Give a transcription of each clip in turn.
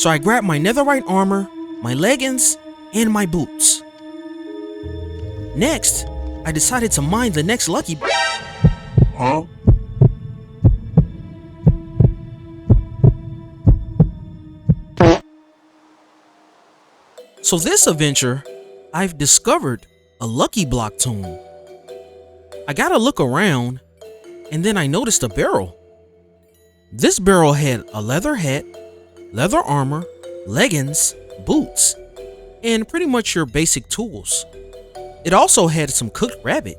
So I grabbed my netherite armor, my leggings, and my boots. Next, I decided to mine the next lucky. Huh? So this adventure, I've discovered a lucky block tomb. I got to look around, and then I noticed a barrel. This barrel had a leather hat, leather armor, leggings, boots, and pretty much your basic tools. It also had some cooked rabbit.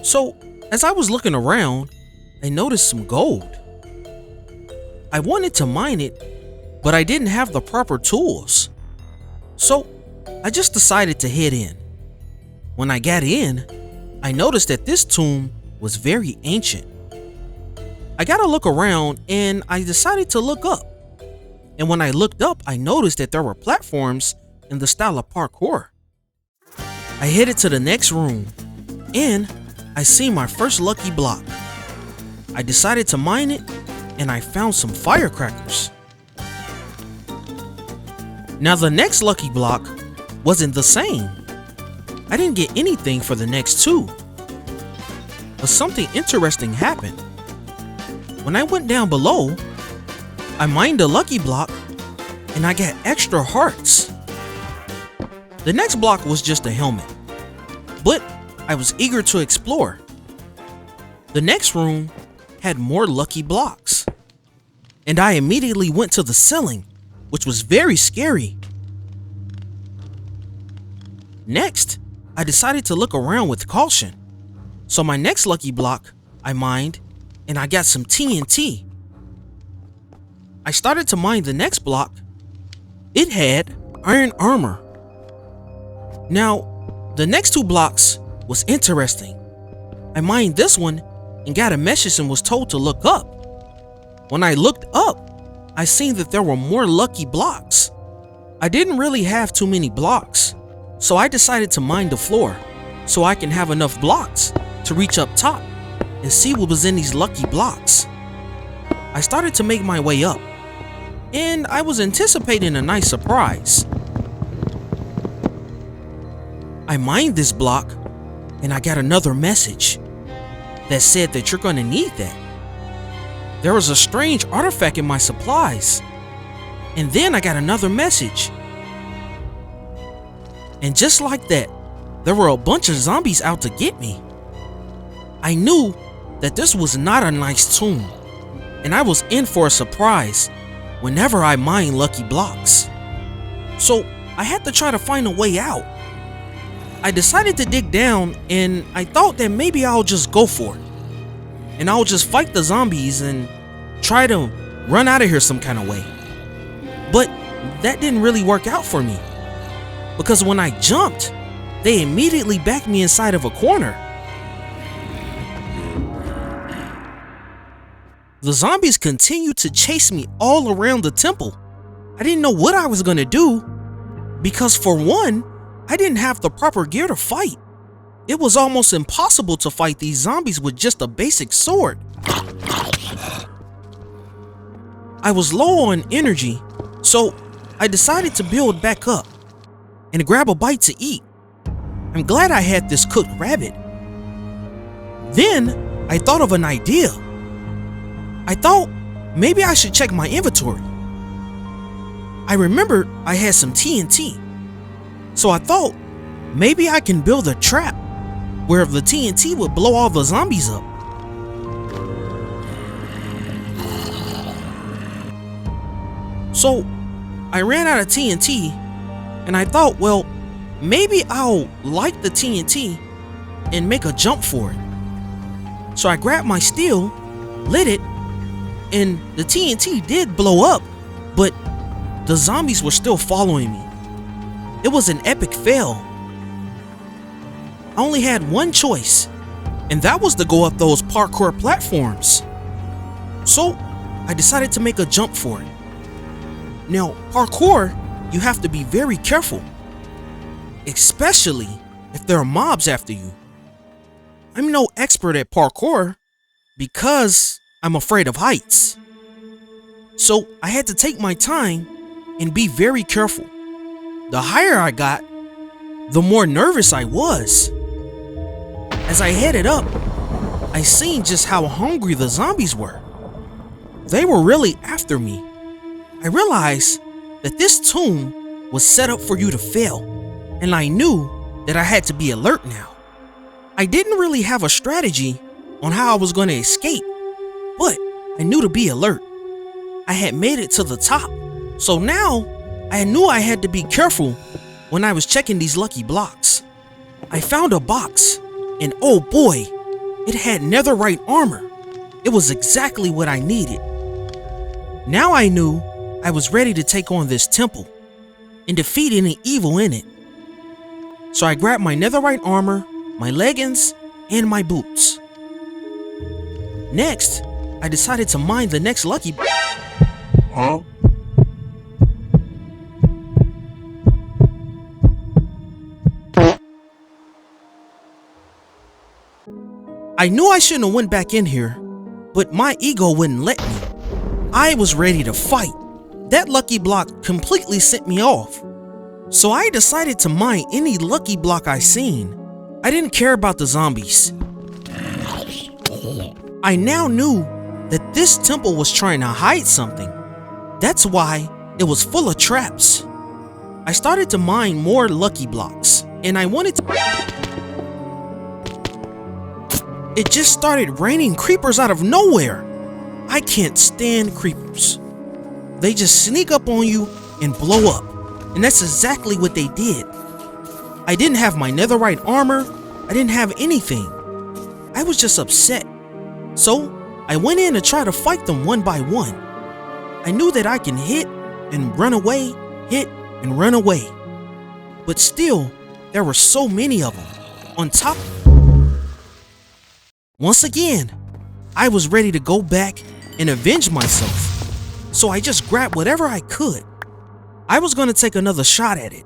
So, as I was looking around, I noticed some gold. I wanted to mine it, but I didn't have the proper tools. So, I just decided to head in. When I got in, I noticed that this tomb was very ancient. I got to look around and I decided to look up. And when I looked up, I noticed that there were platforms in the style of parkour. I headed to the next room and I seen my first lucky block. I decided to mine it and I found some firecrackers. Now the next lucky block wasn't the same. I didn't get anything for the next two. But something interesting happened. When I went down below, I mined a lucky block and I got extra hearts. The next block was just a helmet, but I was eager to explore. The next room had more lucky blocks, and I immediately went to the ceiling, which was very scary. Next, I decided to look around with caution. So my next lucky block I mined and I got some TNT. I started to mine the next block. It had iron armor. Now, the next two blocks was interesting. I mined this one and got a message and was told to look up. When I looked up, I seen that there were more lucky blocks. I didn't really have too many blocks, so I decided to mine the floor so I can have enough blocks to reach up top and see what was in these lucky blocks. I started to make my way up, and I was anticipating a nice surprise. I mined this block and I got another message that said that you're gonna need that. There was a strange artifact in my supplies, and then I got another message. And just like that, there were a bunch of zombies out to get me. I knew that this was not a nice tomb, and I was in for a surprise whenever I mined lucky blocks. So I had to try to find a way out. I decided to dig down, and I thought that maybe I'll just go for it. And I'll just fight the zombies and try to run out of here some kind of way. But that didn't really work out for me, because when I jumped, they immediately backed me inside of a corner. The zombies continued to chase me all around the temple. I didn't know what I was gonna do, because for one, I didn't have the proper gear to fight. It was almost impossible to fight these zombies with just a basic sword. I was low on energy, so I decided to build back up and grab a bite to eat. I'm glad I had this cooked rabbit. Then I thought of an idea. I thought maybe I should check my inventory. I remembered I had some TNT. So I thought maybe I can build a trap where the TNT would blow all the zombies up. So I ran out of TNT and I thought, well, maybe I'll light the TNT and make a jump for it. So I grabbed my steel, lit it, and the TNT did blow up, but the zombies were still following me. It was an epic fail. I only had one choice, and that was to go up those parkour platforms. So I decided to make a jump for it. Now, parkour, you have to be very careful, especially if there are mobs after you. I'm no expert at parkour because I'm afraid of heights. So I had to take my time and be very careful. The higher I got, the more nervous I was. As I headed up, I seen just how hungry the zombies were. They were really after me. I realized that this tomb was set up for you to fail, and I knew that I had to be alert now. I didn't really have a strategy on how I was going to escape, but I knew to be alert. I had made it to the top, so now I knew I had to be careful when I was checking these lucky blocks. I found a box, and oh boy, it had netherite armor. It was exactly what I needed. Now I knew I was ready to take on this temple and defeat any evil in it. So I grabbed my netherite armor, my leggings, and my boots. Next, I decided to mine the next lucky block. Huh? I knew I shouldn't have went back in here, but my ego wouldn't let me. I was ready to fight. That lucky block completely sent me off. So I decided to mine any lucky block I seen. I didn't care about the zombies. I now knew that this temple was trying to hide something. That's why it was full of traps. I started to mine more lucky blocks, and I wanted to... It just started raining creepers out of nowhere. I can't stand creepers. They just sneak up on you and blow up, and that's exactly what they did. I didn't have my netherite armor. I didn't have anything. I was just upset. So I went in to try to fight them one by one. I knew that I can hit and run away, hit and run away. But still, there were so many of them. On top, once again, I was ready to go back and avenge myself. So I just grabbed whatever I could. I was going to take another shot at it.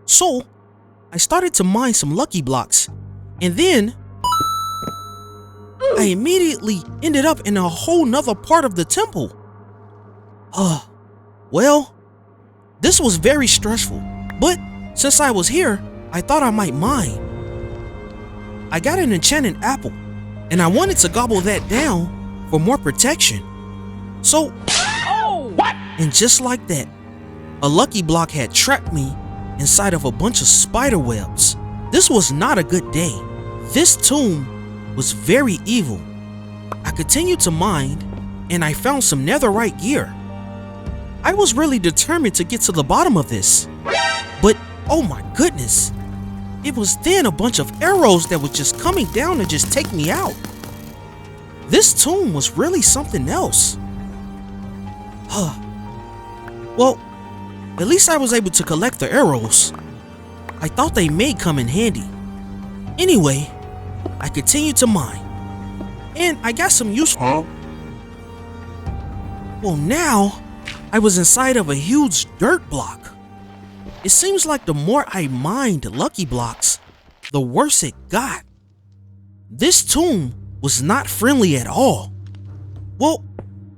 So I started to mine some lucky blocks, and then I immediately ended up in a whole nother part of the temple. Well, this was very stressful, but since I was here, I thought I might mine. I got an enchanted apple, and I wanted to gobble that down for more protection. So, and just like that, a lucky block had trapped me inside of a bunch of spider webs. This was not a good day. This tomb was very evil. I continued to mine, and I found some netherite gear. I was really determined to get to the bottom of this. But oh my goodness, it was then a bunch of arrows that were just coming down to just take me out. This tomb was really something else. Well, at least I was able to collect the arrows. I thought they may come in handy. Anyway, I continued to mine, and I got some useful. Well, now I was inside of a huge dirt block. It seems like the more I mined lucky blocks, the worse it got. This tomb was not friendly at all. Well,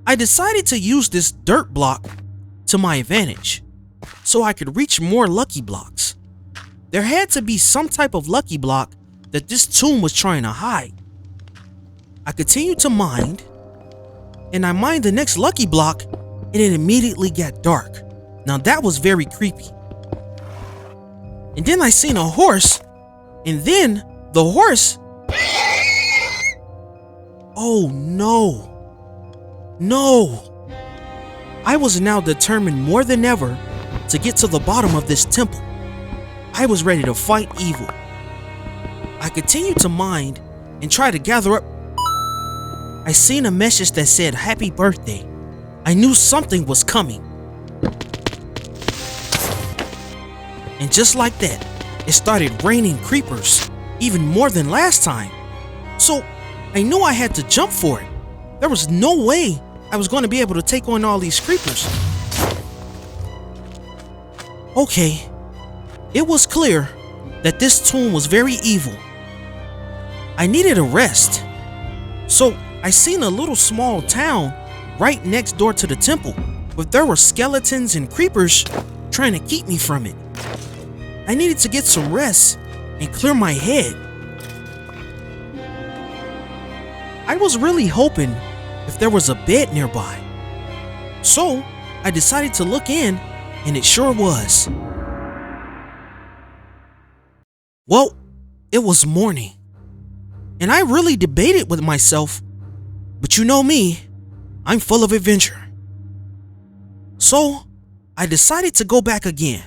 I decided to use this dirt block to my advantage so I could reach more lucky blocks. There had to be some type of lucky block that this tomb was trying to hide. I continued to mine, and I mined the next lucky block, and it immediately got dark. Now that was very creepy. And then I seen a horse, and then the horse... Oh no. No. I was now determined more than ever to get to the bottom of this temple. I was ready to fight evil. I continued to mine and try to gather up. I seen a message that said happy birthday. I knew something was coming. And just like that, it started raining creepers, even more than last time. So I knew I had to jump for it. There was no way I was going to be able to take on all these creepers. Okay, it was clear that this tomb was very evil. I needed a rest. So I seen a little small town right next door to the temple. but there were skeletons and creepers trying to keep me from it. I needed to get some rest and clear my head. I was really hoping if there was a bed nearby. So I decided to look in, and it sure was. Well, it was morning, and I really debated with myself, but you know me, I'm full of adventure. So I decided to go back again,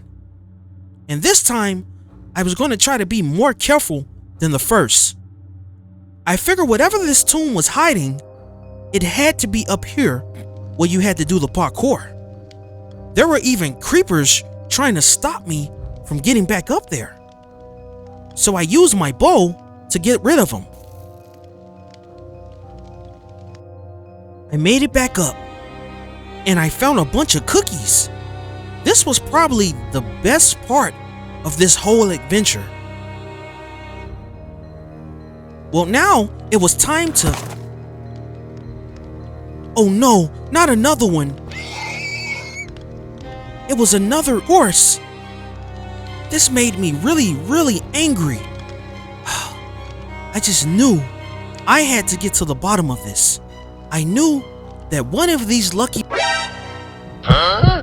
and this time I was going to try to be more careful than the first. I figured whatever this tomb was hiding, it had to be up here where you had to do the parkour. There were even creepers trying to stop me from getting back up there. So I used my bow to get rid of them. I made it back up, and I found a bunch of cookies. This was probably the best part of this whole adventure. Well, now it was time to... Oh no, not another one. It was another horse. This made me really angry. I just knew I had to get to the bottom of this. I knew that one of these lucky... Huh?